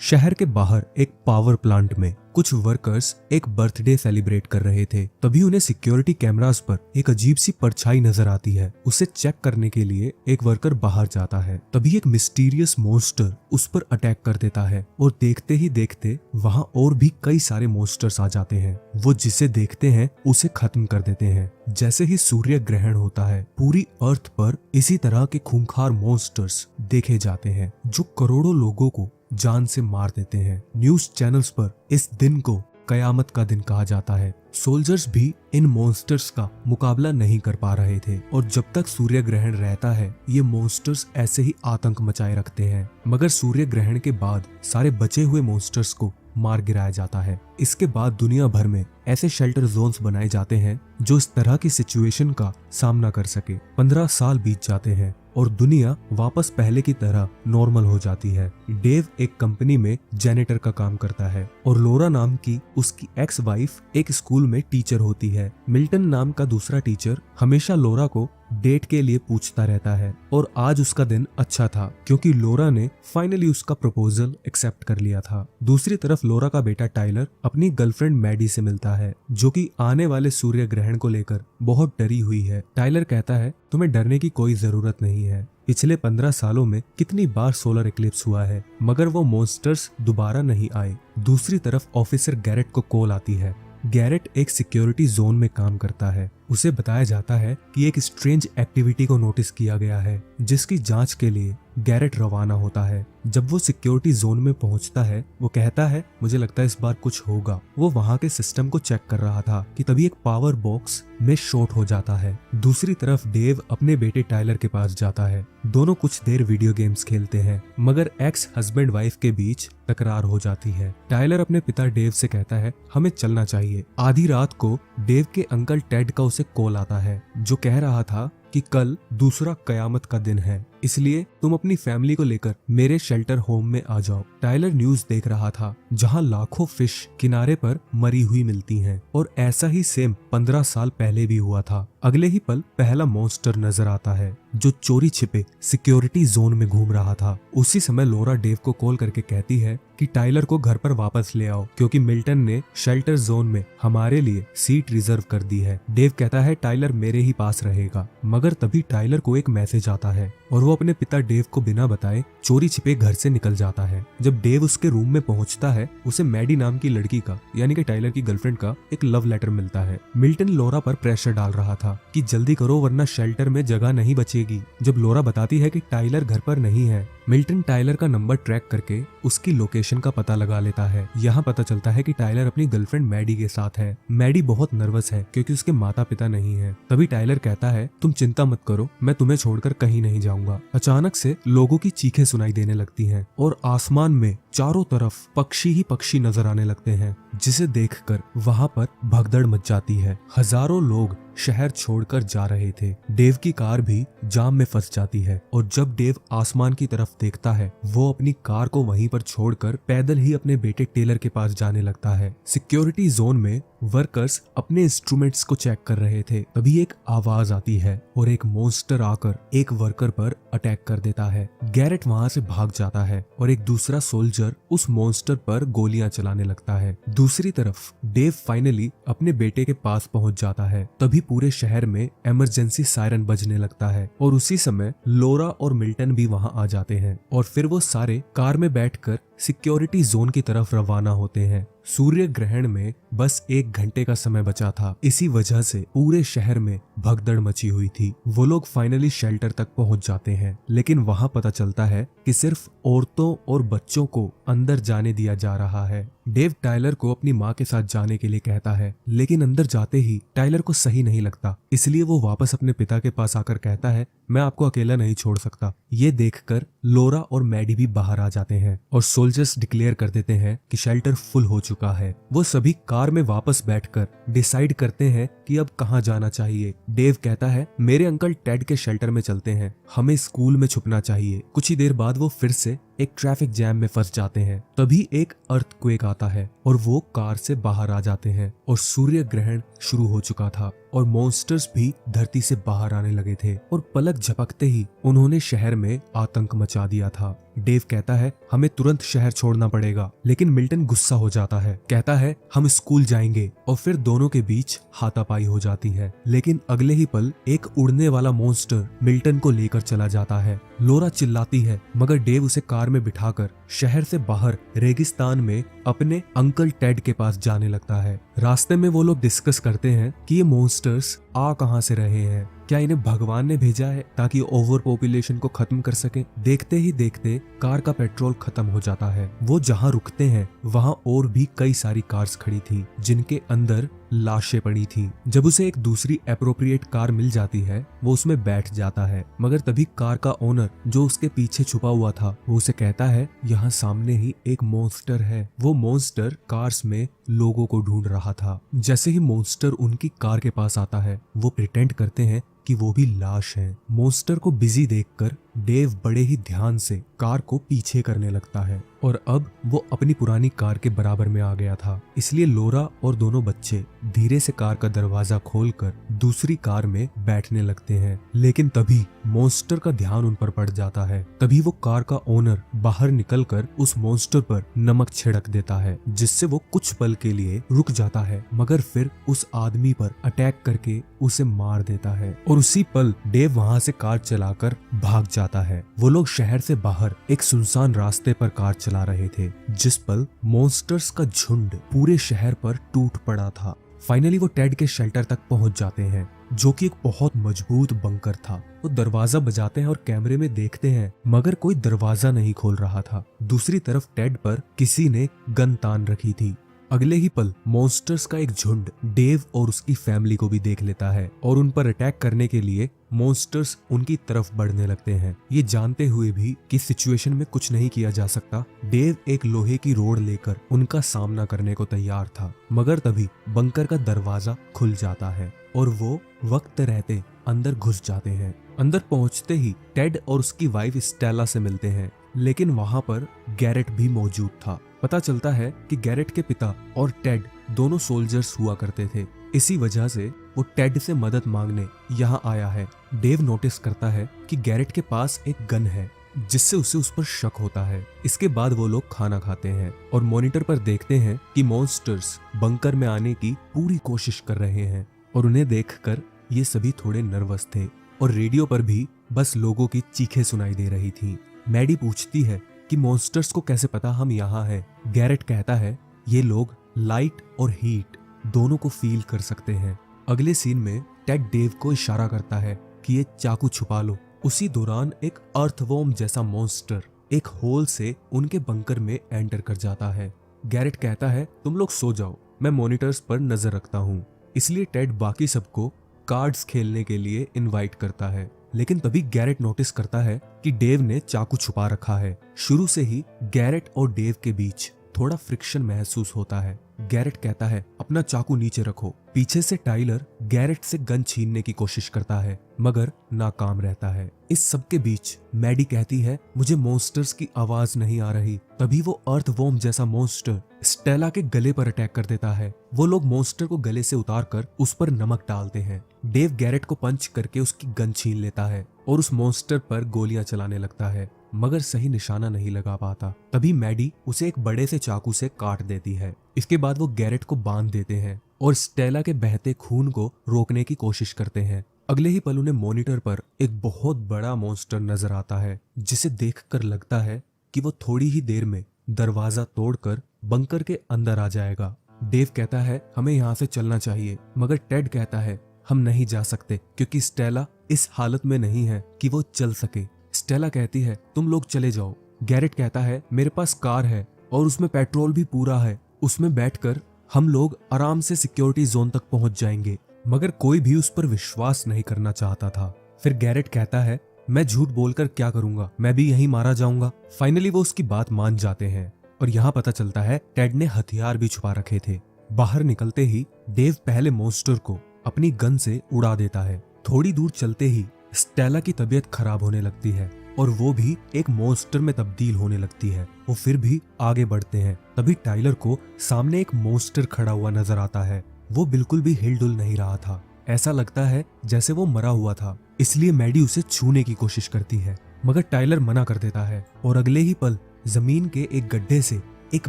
शहर के बाहर एक पावर प्लांट में कुछ वर्कर्स एक बर्थडे सेलिब्रेट कर रहे थे। तभी उन्हें सिक्योरिटी कैमरास पर एक अजीब सी परछाई नजर आती है। उसे चेक करने के लिए एक वर्कर बाहर जाता है। तभी एक मिस्टीरियस मॉन्स्टर उस पर अटैक कर देता है और देखते ही देखते वहां और भी कई सारे मॉन्स्टर्स आ जाते हैं। वो जिसे देखते हैं उसे खत्म कर देते हैं। जैसे ही सूर्य ग्रहण होता है, पूरी अर्थ पर इसी तरह के खूंखार मॉन्स्टर्स देखे जाते हैं जो करोड़ों लोगों को जान से मार देते हैं। न्यूज चैनल्स पर इस दिन को कयामत का दिन कहा जाता है। सोल्जर्स भी इन मॉन्स्टर्स का मुकाबला नहीं कर पा रहे थे और जब तक सूर्य ग्रहण रहता है ये मॉन्स्टर्स ऐसे ही आतंक मचाए रखते हैं। मगर सूर्य ग्रहण के बाद सारे बचे हुए मॉन्स्टर्स को मार गिराया जाता है। इसके बाद दुनिया भर में ऐसे शेल्टर जोन्स बनाए जाते हैं जो इस तरह की सिचुएशन का सामना कर सके। 15 साल बीत जाते हैं और दुनिया वापस पहले की तरह नॉर्मल हो जाती है। डेव एक कंपनी में जैनिटर का काम करता है और लोरा नाम की उसकी एक्स वाइफ एक स्कूल में टीचर होती है। मिल्टन नाम का दूसरा टीचर हमेशा लोरा को डेट के लिए पूछता रहता है और आज उसका दिन अच्छा था क्योंकि लोरा ने फाइनली उसका प्रपोजल एक्सेप्ट कर लिया था। दूसरी तरफ लोरा का बेटा टाइलर अपनी गर्लफ्रेंड मैडी से मिलता है जो कि आने वाले सूर्य ग्रहण को लेकर बहुत डरी हुई है। टाइलर कहता है तुम्हें डरने की कोई जरूरत नहीं है। पिछले 15 सालों में कितनी बार सोलर इक्लिप्स हुआ है मगर वो मॉन्स्टर्स दोबारा नहीं आए। दूसरी तरफ ऑफिसर गैरेट को कॉल आती है। गैरेट एक सिक्योरिटी जोन में काम करता है। उसे बताया जाता है कि एक स्ट्रेंज एक्टिविटी को नोटिस किया गया है जिसकी जांच के लिए गैरेट रवाना होता है। जब वो सिक्योरिटी जोन में पहुंचता है वो कहता है मुझे लगता है इस बार कुछ होगा। वो वहां के सिस्टम को चेक कर रहा था कि तभी एक पावर बॉक्स में शॉर्ट हो जाता है। दूसरी तरफ डेव अपने बेटे टाइलर के पास जाता है। दोनों कुछ देर वीडियो गेम्स खेलते हैं मगर एक्स हस्बैंड वाइफ के बीच तकरार हो जाती है। टाइलर अपने पिता डेव से कहता है हमें चलना चाहिए। आधी रात को डेव के अंकल टेड का उसे कॉल आता है जो कह रहा था कि कल दूसरा कयामत का दिन है इसलिए तुम अपनी फैमिली को लेकर मेरे शेल्टर होम में आ जाओ। टाइलर न्यूज देख रहा था जहां लाखों फिश किनारे पर मरी हुई मिलती हैं और ऐसा ही सेम 15 साल पहले भी हुआ था। अगले ही पल पहला मॉन्स्टर नजर आता है जो चोरी छिपे सिक्योरिटी जोन में घूम रहा था। उसी समय लोरा डेव को कॉल करके कहती है कि टाइलर को घर पर वापस ले आओ क्योंकि मिल्टन ने शेल्टर जोन में हमारे लिए सीट रिजर्व कर दी है। डेव कहता है टाइलर मेरे ही पास रहेगा मगर तभी टाइलर को एक मैसेज आता है और वो अपने पिता डेव को बिना बताए चोरी छिपे घर से निकल जाता है। जब डेव उसके रूम में पहुंचता है उसे मैडी नाम की लड़की का यानी कि टाइलर की गर्लफ्रेंड का एक लव लेटर मिलता है। मिल्टन लोरा पर प्रेशर डाल रहा था कि जल्दी करो वरना शेल्टर में जगह नहीं बचेगी। जब लोरा बताती है कि टाइलर घर पर नहीं है, मिल्टन टाइलर का नंबर ट्रैक करके उसकी लोकेशन का पता लगा लेता है। यहाँ पता चलता है कि टाइलर अपनी गर्लफ्रेंड मैडी के साथ है। मैडी बहुत नर्वस है क्योंकि उसके माता पिता नहीं है। तभी टाइलर कहता है तुम चिंता मत करो, मैं तुम्हें छोड़कर कहीं नहीं जाऊंगा। अचानक से लोगों की चीखें सुनाई देने लगती हैं और आसमान में चारों तरफ पक्षी ही पक्षी नजर आने लगते हैं जिसे देखकर वहां पर भगदड़ मच जाती है। हजारों लोग शहर छोड़कर जा रहे थे। डेव की कार भी जाम में फंस जाती है और जब डेव आसमान की तरफ देखता है वो अपनी कार को वहीं पर छोड़कर पैदल ही अपने बेटे टेलर के पास जाने लगता है। सिक्योरिटी जोन में वर्कर्स अपने इंस्ट्रूमेंट्स को चेक कर रहे थे। तभी एक आवाज आती है और एक मॉन्स्टर आकर एक वर्कर पर अटैक कर देता है। गैरेट वहां से भाग जाता है और एक दूसरा सोल्जर उस मॉन्स्टर पर गोलियां चलाने लगता है। दूसरी तरफ डेव फाइनली अपने बेटे के पास पहुंच जाता है। तभी पूरे शहर में इमरजेंसी सायरन बजने लगता है और उसी समय लोरा और मिल्टन भी वहां आ जाते हैं और फिर वो सारे कार में बैठकर सिक्योरिटी जोन की तरफ रवाना होते हैं। सूर्य ग्रहण में बस 1 घंटे का समय बचा था। इसी वजह से पूरे शहर में भगदड़ मची हुई थी। वो लोग फाइनली शेल्टर तक पहुंच जाते हैं लेकिन वहां पता चलता है कि सिर्फ औरतों और बच्चों को अंदर जाने दिया जा रहा है। डेव टाइलर को अपनी माँ के साथ जाने के लिए कहता है लेकिन अंदर जाते ही टाइलर को सही नहीं लगता इसलिए वो वापस अपने पिता के पास आकर कहता है मैं आपको अकेला नहीं छोड़ सकता। ये देखकर लोरा और मैडी भी बाहर आ जाते हैं और सोल्जर्स डिक्लेयर कर देते हैं कि शेल्टर फुल हो चुका है। वो सभी कार में वापस बैठकर डिसाइड करते हैं कि अब कहाँ जाना चाहिए। डेव कहता है मेरे अंकल टेड के शेल्टर में चलते हैं, हमें स्कूल में छुपना चाहिए। कुछ ही देर बाद वो फिर से एक ट्रैफिक जैम में फंस जाते हैं। तभी एक अर्थक्वेक आता है और वो कार से बाहर आ जाते हैं और सूर्य ग्रहण शुरू हो चुका था। और मॉन्स्टर्स भी धरती से बाहर आने लगे थे और पलक झपकते ही उन्होंने शहर में आतंक मचा दिया था। डेव कहता है हमें तुरंत शहर छोड़ना पड़ेगा, लेकिन मिल्टन गुस्सा हो जाता है, कहता है हम स्कूल जाएंगे, और फिर दोनों के बीच हाथापाई हो जाती है। लेकिन अगले ही पल एक उड़ने वाला मॉन्स्टर मिल्टन को लेकर चला जाता है। लोरा चिल्लाती है, मगर डेव उसे कार में बिठाकर शहर से बाहर रेगिस्तान में अपने अंकल टेड के पास जाने लगता है। रास्ते में वो लोग डिस्कस करते हैं कि ये मॉन्स्टर्स आ कहां से रहे हैं, क्या इन्हें भगवान ने भेजा है ताकि ओवर पॉपुलेशन को खत्म कर सके। देखते ही देखते कार का पेट्रोल खत्म हो जाता है। वो जहां रुकते हैं वहां और भी कई सारी कार्स खड़ी थी जिनके अंदर लाशें पड़ी थी। जब उसे एक दूसरी एप्रोप्रिएट कार मिल जाती है वो उसमें बैठ जाता है, मगर तभी कार का ओनर जो उसके पीछे छुपा हुआ था वो उसे कहता है यहाँ सामने ही एक मॉन्स्टर है। वो मॉन्स्टर कार्स में लोगों को ढूंढ रहा था। जैसे ही मॉन्स्टर उनकी कार के पास आता है वो प्रिटेंड करते हैं कि वो भी लाश है। मॉन्स्टर को बिजी देखकर डेव बड़े ही ध्यान से कार को पीछे करने लगता है और अब वो अपनी पुरानी कार के बराबर में आ गया था। इसलिए लोरा और दोनों बच्चे धीरे से कार का दरवाजा खोलकर दूसरी कार में बैठने लगते हैं। लेकिन तभी मॉन्स्टर का ध्यान उन पर पड़ जाता है। तभी वो कार का ओनर बाहर निकलकर उस मॉन्स्टर पर नमक छिड़क देता है, जिससे वो कुछ पल के लिए रुक जाता है, मगर फिर उस आदमी पर अटैक करके उसे मार देता है। और उसी पल डेव वहां से कार चलाकर भाग जाता है। वो लोग शहर से बाहर एक सुनसान रास्ते पर कार चला रहे थे, जिस पल मॉन्स्टर्स का झुंड पूरे शहर पर टूट पड़ा था। फाइनली वो टेड के शेल्टर तक पहुंच जाते हैं, जो कि एक बहुत मजबूत बंकर था। वो दरवाजा बजाते हैं और कैमरे में देखते हैं, मगर कोई दरवाजा नहीं खोल रहा था। दूसरी तरफ टेड पर किसी ने गन तान रखी थी। अगले ही पल मॉन्स्टर्स का एक झुंड डेव और उसकी फैमिली को भी देख लेता है और उन पर अटैक करने के लिए मॉन्स्टर्स उनकी तरफ बढ़ने लगते हैं। ये जानते हुए भी कि सिचुएशन में कुछ नहीं किया जा सकता, डेव एक लोहे की रोड लेकर उनका सामना करने को तैयार था, मगर तभी बंकर का दरवाजा खुल जाता है और वो वक्त रहते अंदर घुस जाते हैं। अंदर पहुंचते ही टेड और उसकी वाइफ स्टेला से मिलते हैं, लेकिन वहां पर गैरेट भी मौजूद था। पता चलता है कि गैरेट के पिता और टेड दोनों सोल्जर्स हुआ करते थे। इसी वजह से वो टेड से मदद मांगने यहाँ आया है। डेव नोटिस करता है कि गैरेट के पास एक गन है, जिससे उसे उस पर शक होता है। इसके बाद वो लोग खाना खाते हैं और मॉनिटर पर देखते हैं कि मॉन्स्टर्स बंकर में आने की पूरी कोशिश कर रहे हैं और उन्हें देखकर ये सभी थोड़े नर्वस थे। और रेडियो पर भी बस लोगों की चीखें सुनाई दे रही थी। मैडी पूछती है कि मॉन्स्टर्स को कैसे पता हम यहाँ हैं। गैरेट कहता है ये लोग लाइट और हीट दोनों को फील कर सकते हैं। अगले सीन में टेड डेव को इशारा करता है कि ये चाकू छुपा लो। उसी दौरान एक अर्थवॉर्म जैसा मॉन्स्टर एक होल से उनके बंकर में एंटर कर जाता है। गैरेट कहता है तुम लोग सो जाओ, मैं मॉनिटर्स पर नजर रखता हूँ। इसलिए टेड बाकी सबको कार्ड्स खेलने के लिए इनवाइट करता है। लेकिन तभी गैरेट नोटिस करता है कि डेव ने चाकू छुपा रखा है। शुरू से ही गैरेट और डेव के बीच थोड़ा फ्रिक्शन महसूस होता है। गैरेट कहता है अपना चाकू नीचे रखो। पीछे से टाइलर गैरेट से गन छीनने की कोशिश करता है, मगर नाकाम रहता है। इस सब के बीच मैडी कहती है मुझे मॉन्स्टर्स की आवाज नहीं आ रही। तभी वो अर्थवॉर्म जैसा मॉन्स्टर स्टेला के गले पर अटैक कर देता है। वो लोग मॉन्स्टर को गले से उतारकर उस पर नमक डालते हैं। डेव गैरेट को पंच करके उसकी गन छीन लेता है और उस मॉन्स्टर पर गोलियां चलाने लगता है, मगर सही निशाना नहीं लगा पाता। तभी मैडी उसे एक बड़े से चाकू से काट देती है। इसके बाद वो गैरेट को बांध देते हैं और स्टेला के बहते खून को रोकने की कोशिश करते हैं। अगले ही पल उन्हें मॉनिटर पर एक बहुत बड़ा मॉन्स्टर नजर आता है, जिसे देखकर लगता है कि वो थोड़ी ही देर में दरवाजा तोड़कर बंकर के अंदर आ जाएगा। डेव कहता है हमें यहाँ से चलना चाहिए, मगर टेड कहता है हम नहीं जा सकते क्योंकि स्टेला इस हालत में नहीं है कि वो चल सके। स्टेला कहती है तुम लोग चले जाओ। गैरेट कहता है मेरे पास कार है और उसमें पेट्रोल भी पूरा है, उसमें बैठकर हम लोग आराम से सिक्योरिटी जोन तक पहुंच जाएंगे। मगर कोई भी उस पर विश्वास नहीं करना चाहता था। फिर गैरेट कहता है मैं झूठ बोलकर क्या करूंगा, मैं भी यहीं मारा जाऊंगा। फाइनली वो उसकी बात मान जाते हैं और यहाँ पता चलता है टेड ने हथियार भी छुपा रखे थे। बाहर निकलते ही डेव पहले मॉन्स्टर को अपनी गन से उड़ा देता है। थोड़ी दूर चलते ही स्टेला की तबीयत खराब होने लगती है और वो भी एक मॉन्स्टर में तब्दील होने लगती है। वो फिर भी आगे बढ़ते हैं। तभी टाइलर को सामने एक मॉन्स्टर खड़ा हुआ नजर आता है। वो बिल्कुल भी हिलडुल नहीं रहा था। ऐसा लगता है जैसे वो मरा हुआ था, इसलिए मैडी उसे छूने की कोशिश करती है, मगर टाइलर मना कर देता है और अगले ही पल जमीन के एक गड्ढे से एक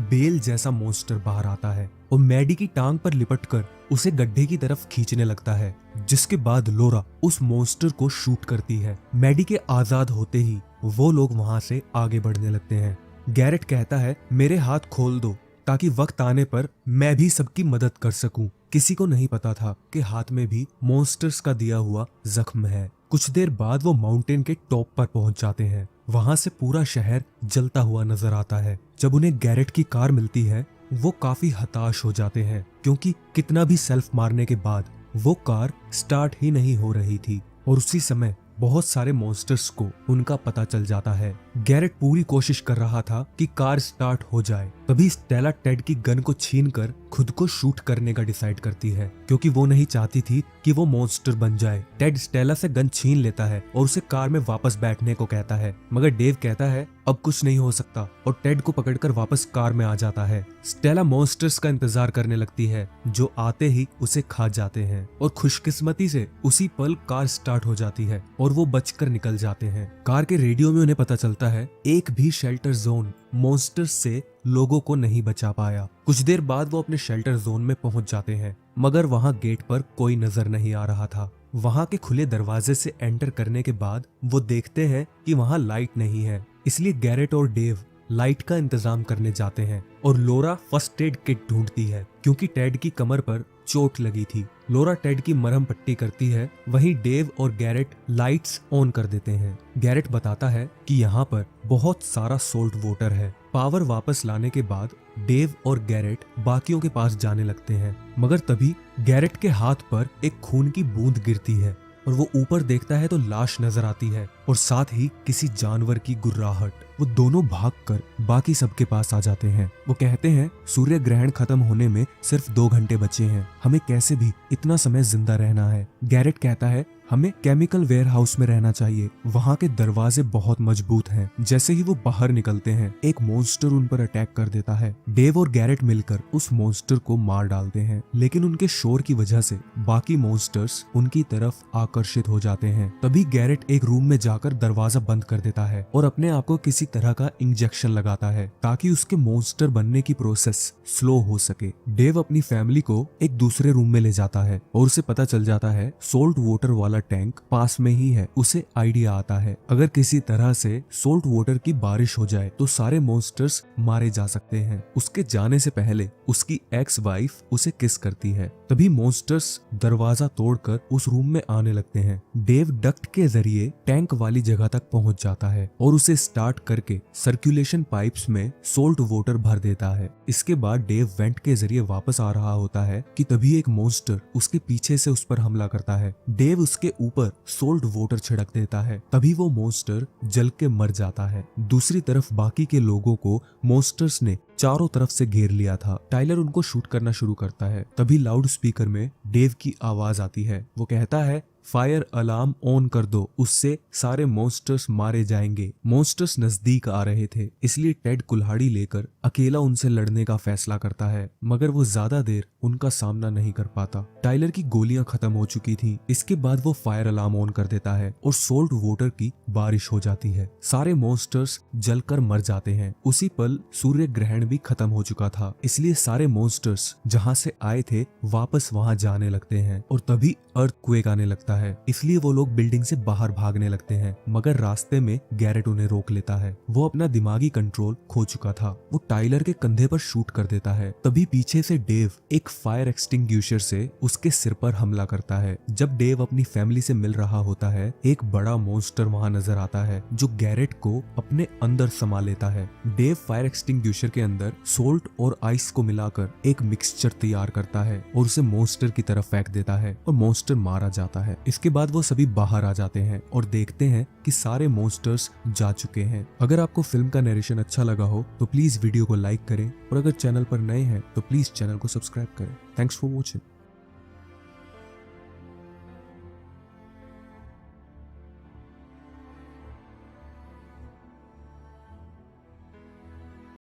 बेल जैसा मॉन्स्टर बाहर आता है और मैडी की टांग पर लिपटकर उसे गड्ढे की तरफ खींचने लगता है, जिसके बाद लोरा उस मॉन्स्टर को शूट करती है। मैडी के आजाद होते ही वो लोग वहां से आगे बढ़ने लगते हैं। गैरेट कहता है, मेरे हाथ खोल दो ताकि वक्त आने पर मैं भी सबकी मदद कर सकूं। किसी को नहीं पता था कि हाथ में भी मॉन्स्टर्स का दिया हुआ जख्म है। कुछ देर बाद वो माउंटेन के टॉप पर पहुंच जाते हैं। वहां से पूरा शहर जलता हुआ नजर आता है। जब उन्हें गैरेट की कार मिलती है वो काफी हताश हो जाते हैं, क्योंकि कितना भी सेल्फ मारने के बाद वो कार स्टार्ट ही नहीं हो रही थी और उसी समय बहुत सारे मॉन्स्टर्स को उनका पता चल जाता है। गैरेट पूरी कोशिश कर रहा था कि कार स्टार्ट हो जाए, तभी स्टेला टेड की गन को छीनकर खुद को शूट करने का डिसाइड करती है, क्योंकि वो नहीं चाहती थी कि वो मॉन्स्टर बन जाए। टेड स्टेला से गन छीन लेता है और उसे कार में वापस बैठने को कहता है, मगर डेव कहता है अब कुछ नहीं हो सकता और टेड को पकड़कर वापस कार में आ जाता है। स्टेला मॉन्स्टर्स का इंतजार करने लगती है जो आते ही उसे खा जाते हैं और खुशकिस्मती से उसी पल कार स्टार्ट हो जाती है और वो बचकर निकल जाते हैं। कार के रेडियो में उन्हें पता चलता है एक भी शेल्टर जोन मॉन्स्टर्स से लोगों को नहीं बचा पाया। कुछ देर बाद वो अपने शेल्टर जोन में पहुंच जाते हैं, मगर वहां गेट पर कोई नजर नहीं आ रहा था। वहां के खुले दरवाजे से एंटर करने के बाद वो देखते हैं कि वहां लाइट नहीं है, इसलिए गैरेट और डेव लाइट का इंतजाम करने जाते हैं और लोरा फर्स्ट एड किट ढूंढती है, क्योंकि टेड की कमर पर चोट लगी थी। लोरा टेड की मरहम पट्टी करती है, वहीं डेव और गैरेट लाइट्स ऑन कर देते हैं। गैरेट बताता है कि यहाँ पर बहुत सारा सोल्ट वाटर है। पावर वापस लाने के बाद डेव और गैरेट बाकियों के पास जाने लगते हैं, मगर तभी गैरेट के हाथ पर एक खून की बूंद गिरती है और वो ऊपर देखता है तो लाश नजर आती है और साथ ही किसी जानवर की गुर्राहट। वो दोनों भागकर बाकी सबके पास आ जाते हैं। वो कहते हैं सूर्य ग्रहण खत्म होने में सिर्फ 2 घंटे बचे हैं, हमें कैसे भी इतना समय जिंदा रहना है। गैरेट कहता है हमें केमिकल वेयर हाउस में रहना चाहिए, वहाँ के दरवाजे बहुत मजबूत हैं। जैसे ही वो बाहर निकलते हैं एक मॉन्स्टर उन पर अटैक कर देता है। डेव और गैरेट मिलकर उस मॉन्स्टर को मार डालते हैं, लेकिन उनके शोर की वजह से बाकी मॉन्स्टर्स उनकी तरफ आकर्षित हो जाते हैं। तभी गैरेट एक रूम में जाकर दरवाजा बंद कर देता है और अपने आप को किसी तरह का इंजेक्शन लगाता है ताकि उसके मॉन्स्टर बनने की प्रोसेस स्लो हो सके। डेव अपनी फैमिली को एक दूसरे रूम में ले जाता है और उसे पता चल जाता है सोल्ट वाटर वाला टैंक पास में ही है। उसे आइडिया आता है अगर किसी तरह से सोल्ट वाटर की बारिश हो जाए तो सारे मॉन्स्टर्स मारे जा सकते हैं। उसके जाने से पहले उसकी एक्स वाइफ उसे किस करती है। तभी मॉन्स्टर्स दरवाजा तोड़कर उस रूम में आने लगते हैं। डेव डक्ट के जरिए टैंक वाली जगह तक पहुंच जाता है और उसे स्टार्ट करके सर्कुलेशन पाइप्स में सोल्ट वाटर भर देता है। इसके बाद डेव वेंट के जरिए वापस आ रहा होता है कि तभी एक मॉन्स्टर उसके पीछे से उस पर हमला करता है। डेव उसके ऊपर सोल्ट वाटर छिड़क देता है, तभी वो मॉन्स्टर जल के मर जाता है। दूसरी तरफ बाकी के लोगों को मॉन्स्टर्स ने चारों तरफ से घेर लिया था। टाइलर उनको शूट करना शुरू करता है। तभी लाउड स्पीकर में डेव की आवाज आती है। वो कहता है फायर अलार्म ऑन कर दो, उससे सारे मॉन्स्टर्स मारे जाएंगे। मॉन्स्टर्स नजदीक आ रहे थे, इसलिए टेड कुल्हाड़ी लेकर अकेला उनसे लड़ने का फैसला करता है, मगर वो ज्यादा देर उनका सामना नहीं कर पाता। टाइलर की गोलियां खत्म हो चुकी थी। इसके बाद वो फायर अलार्म ऑन कर देता है और सोल्ट वाटर की बारिश हो जाती है। सारे मॉन्स्टर्स जलकर मर जाते हैं। उसी पल सूर्य ग्रहण भी खत्म हो चुका था, इसलिए सारे मॉन्स्टर्स जहाँ से आए थे वापस वहाँ जाने लगते हैं और तभी अर्थक्वेक आने लगता है, इसलिए वो लोग बिल्डिंग से बाहर भागने लगते हैं, मगर रास्ते में गैरेट उन्हें रोक लेता है। वो अपना दिमागी कंट्रोल खो चुका था। वो टाइलर के कंधे पर शूट कर देता है। तभी पीछे से डेव एक फायर एक्सटिंग्विशर से उसके सिर पर हमला करता है। जब डेव अपनी फैमिली से मिल रहा होता है एक बड़ा मॉन्स्टर वहां नजर आता है जो गैरेट को अपने अंदर समा लेता है। डेव फायर एक्सटिंग्विशर के अंदर सोल्ट और आइस को मिलाकर एक मिक्सचर तैयार करता है और उसे मॉन्स्टर की तरफ फेंक देता है और मॉन्स्टर मारा जाता है। इसके बाद वो सभी बाहर आ जाते हैं और देखते हैं कि सारे मॉन्स्टर्स जा चुके हैं। अगर आपको फिल्म का नरेशन अच्छा लगा हो तो प्लीज वीडियो को लाइक करें और अगर चैनल पर नए हैं तो प्लीज चैनल को सब्सक्राइब करें। Thanks for watching.